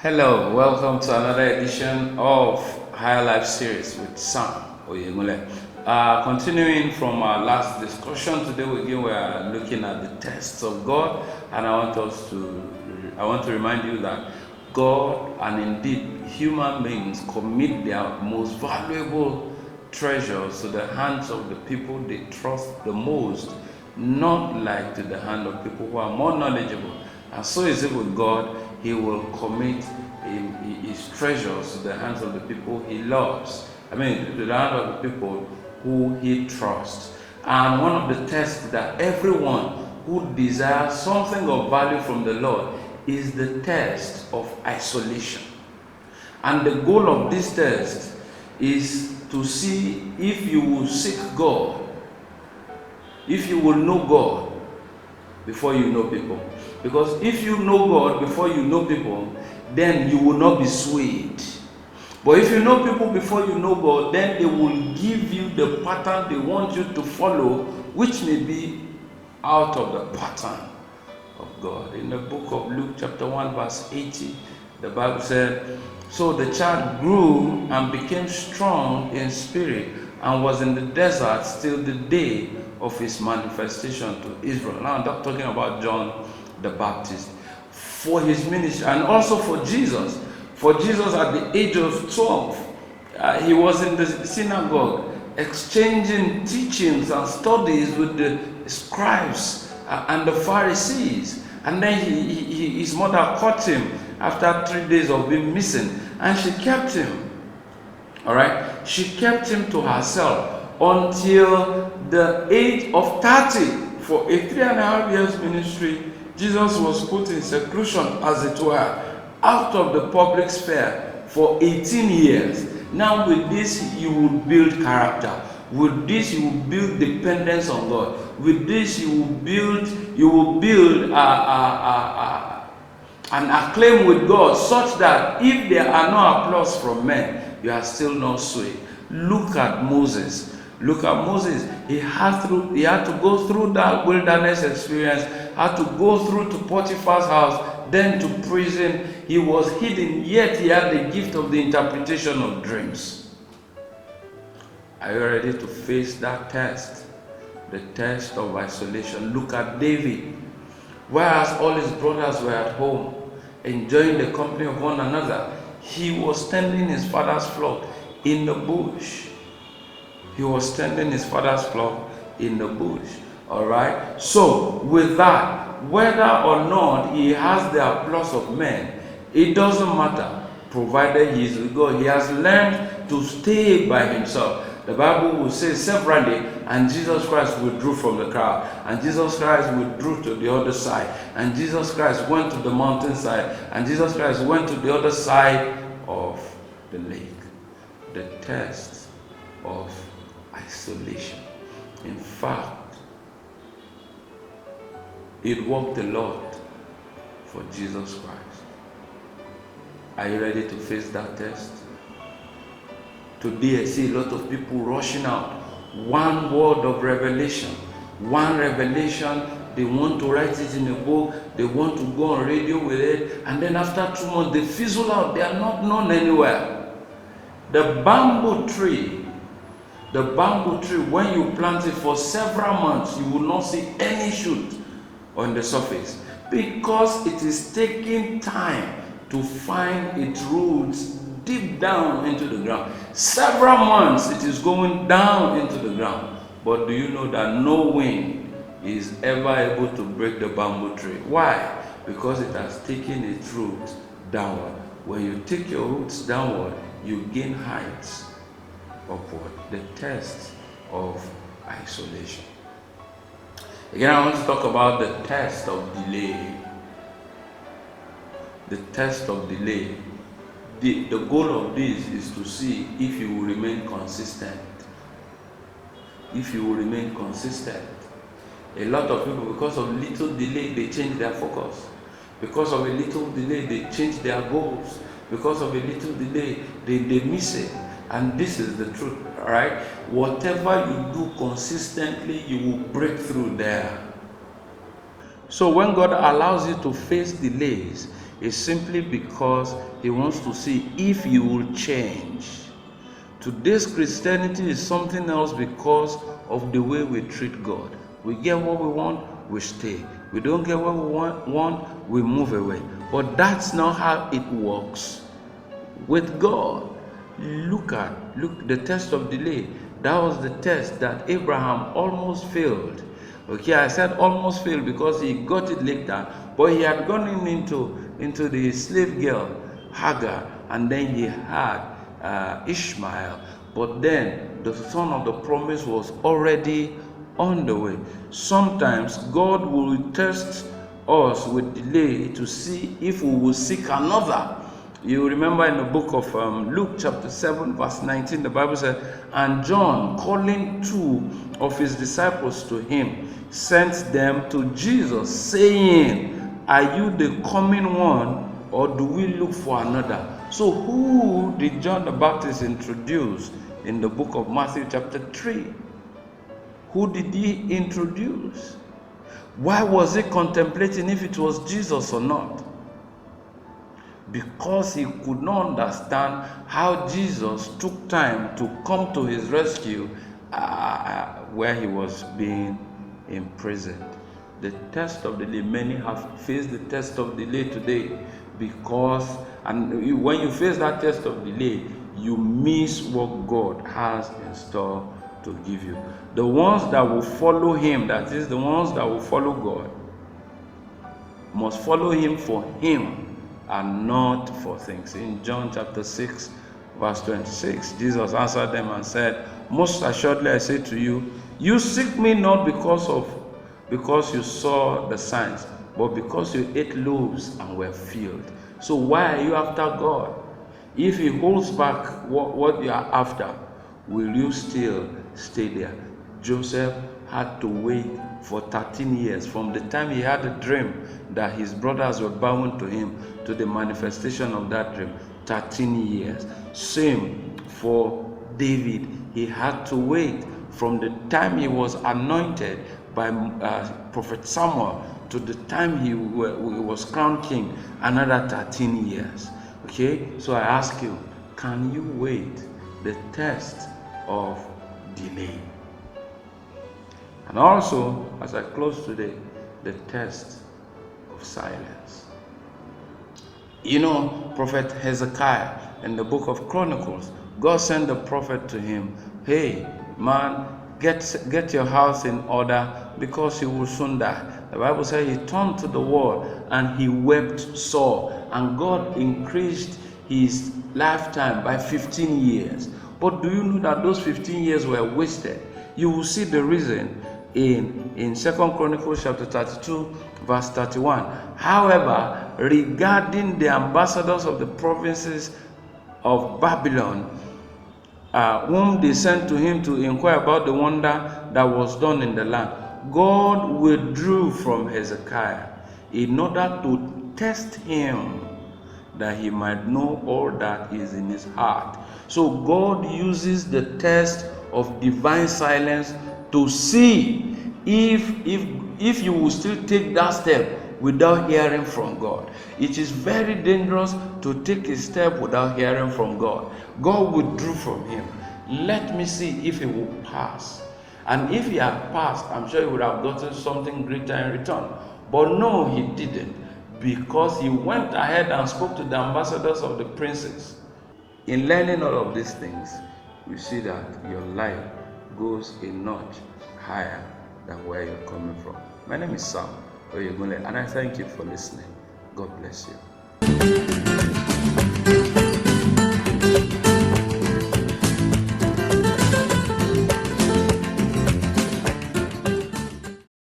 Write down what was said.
Hello, welcome to another edition of Higher Life series with Sam Oyemule. Continuing from our last discussion, today we are looking at the tests of God, and I want to remind you that God and indeed human beings commit their most valuable treasures to the hands of the people they trust the most, not like to the hand of people who are more knowledgeable. And so is it with God. He will commit his treasures to the hands of the people he loves. To the hand of the people who he trusts. And one of the tests that everyone who desires something of value from the Lord is the test of isolation. And the goal of this test is to see if you will seek God, if you will know God before you know people. Because if you know God before you know people, then you will not be swayed. But if you know people before you know God, then they will give you the pattern they want you to follow, which may be out of the pattern of God. In the book of Luke chapter 1 verse 80, the Bible said, "So the child grew and became strong in spirit and was in the desert till the day of his manifestation to Israel." Now I'm not talking about John the Baptist. For his ministry, and also for Jesus. For Jesus at the age of 12, he was in the synagogue exchanging teachings and studies with the scribes and the Pharisees. And then his mother caught him after 3 days of being missing, and she kept him. All right, she kept him to herself until the age of 30. For a 3.5 years ministry, Jesus was put in seclusion, as it were, out of the public sphere for 18 years. Now with this, you will build character. With this, you will build dependence on God. With this, you will build an acclaim with God, such that if there are no applause from men, you are still not swayed. Look at Moses. Look at Moses. He had to go through that wilderness experience, had to go through to Potiphar's house, then to prison. He was hidden, yet he had the gift of the interpretation of dreams. Are you ready to face that test? The test of isolation. Look at David. Whereas all his brothers were at home, enjoying the company of one another, he was tending his father's flock in the bush. He was tending his father's flock in the bush. All right. So with that, whether or not he has the applause of men, it doesn't matter, provided he is with God. He has learned to stay by himself. The Bible will say severally, and Jesus Christ withdrew from the crowd, and Jesus Christ withdrew to the other side, and Jesus Christ went to the mountainside, and Jesus Christ went to the other side of the lake. The test of isolation. In fact, it worked a lot for Jesus Christ. Are you ready to face that test? Today I see a lot of people rushing out. One word of revelation, one revelation, they want to write it in a book, they want to go on radio with it, and then after 2 months they fizzle out, they are not known anywhere. The bamboo tree, when you plant it for several months, you will not see any shoot on the surface, because it is taking time to find its roots deep down into the ground. Several months it is going down into the ground. But do you know that no wind is ever able to break the bamboo tree? Why? Because it has taken its roots downward. When you take your roots downward, you gain heights upward. The test of isolation. Again, I want to talk about the test of delay. The test of delay. The goal of this is to see if you will remain consistent. If you will remain consistent. A lot of people, because of little delay, they change their focus. Because of a little delay, they change their goals. Because of a little delay, they miss it. And this is the truth, all right? Whatever you do consistently, you will break through there. So when God allows you to face delays, It's simply because he wants to see if you will change. Today's Christianity is something else because of the way we treat God. We get what we want, we stay. We don't get what we want, we move away. But that's not how it works with God. Look the test of delay. That was the test that Abraham almost failed. Okay, I said almost failed because he got it later, but he had gone into the slave girl Hagar, and then he had Ishmael. But then the son of the promise was already on the way. Sometimes God will test us with delay to see if we will seek another. You remember in the book of Luke chapter 7 verse 19, the Bible said, and John, calling 2 of his disciples to him, sent them to Jesus, saying, are you the coming one, or do we look for another? So who did John the Baptist introduce in the book of Matthew chapter 3? Who did he introduce? Why was he contemplating if it was Jesus or not? Because he could not understand how Jesus took time to come to his rescue where he was being imprisoned. The test of delay, many have faced the test of delay today because, and when you face that test of delay, you miss what God has in store to give you. The ones that will follow him, that is the ones that will follow God, must follow him for him and not for things. In John chapter 6 verse 26, Jesus answered them and said, most assuredly I say to you, you seek me not because you saw the signs, but because you ate loaves and were filled. So why are you after God? If he holds back what you are after, will you still stay there? Joseph had to wait for 13 years from the time he had a dream that his brothers were bound to him to the manifestation of that dream. 13 years. Same for David. He had to wait from the time he was anointed by Prophet Samuel to the time he was crowned king, another 13 years. Okay, so I ask you, can you wait the test of delay? And also, as I close today, the test of silence. You know, Prophet Hezekiah in the book of Chronicles, God sent the prophet to him, hey man, get your house in order because you will soon die. The Bible says he turned to the wall and he wept sore, and God increased his lifetime by 15 years. But do you know that those 15 years were wasted? You will see the reason in 2 Chronicles chapter 32 verse 31. However, regarding the ambassadors of the provinces of Babylon, whom they sent to him to inquire about the wonder that was done in the land, God withdrew from Hezekiah in order to test him, that he might know all that is in his heart. So God uses the test of divine silence to see if you will still take that step without hearing from God. It is very dangerous to take a step without hearing from God. God withdrew from him. Let me see if he will pass. And if he had passed, I'm sure he would have gotten something greater in return. But no, he didn't, because he went ahead and spoke to the ambassadors of the princes. In learning all of these things, we see that your life goes a notch higher than where you're coming from. My name is Sam Oyegule, and I thank you for listening. God bless you.